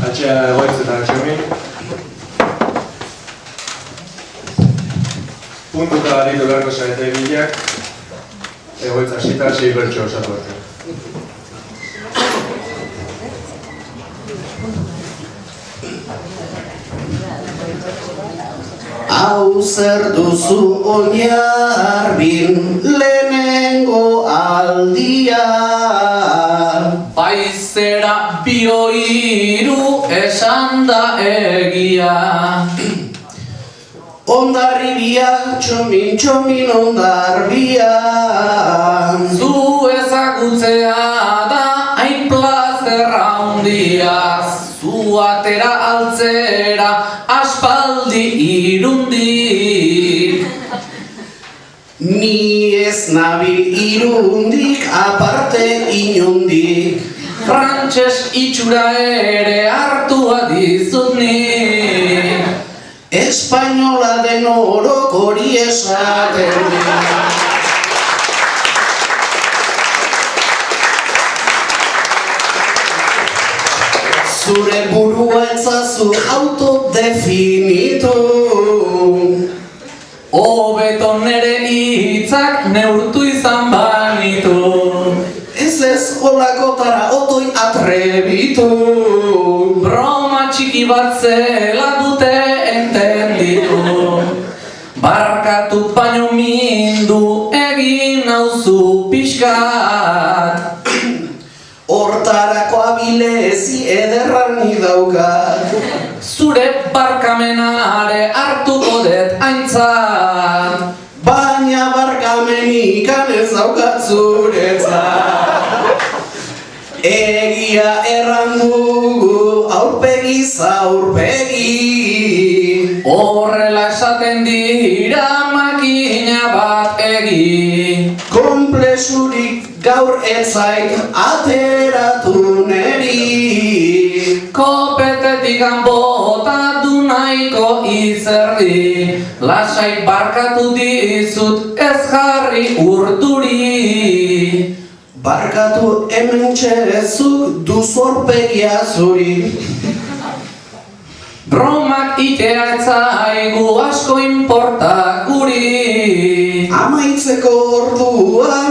Atxea egoitzetan txomi. Puntuta aritu beharko zaite egileak. Egoitza zita, 6 bertxo osatu arte. Hau zer duzu Oiarbin lehenengo aldia. Baizera bioiru esan da egia. Ondarribia, txomin ondarbia. Zu ezagutzea da hain plazerra handia. Zu atera altzera aspaldi irundik. Ni ez nabil irundik aparte inondik. Frantses itxura ere hartua dizut nik. Espainola den orok hori esaten. Zure burua etzazu autodefinitu. Hobeto nere hitzak neurtu izan banitu. Ez holakotara otoi atrebitu. Broma txiki bat zela dute entenditu. Barkatu baino mindu egin nauzu pixkat. Hortarako abilezi ederrani daukat. Zure barkamenare hartuko dut aintzat. Baina barkamenikan ez daukat zuretzat. Egia erran dugu aurpegiz aurpegi. Horrela esaten dira makina bat egi. Konplexurik gaur etzait ateratu neri. Kopetetik bota du nahiko izerdi. Lasai barkatu dizut ez jarri urduri. Barkatu hemen txezuk duzu aurpegia zuri. Bromak itea etzaigu asko inporta guri. Amaitzeko orduan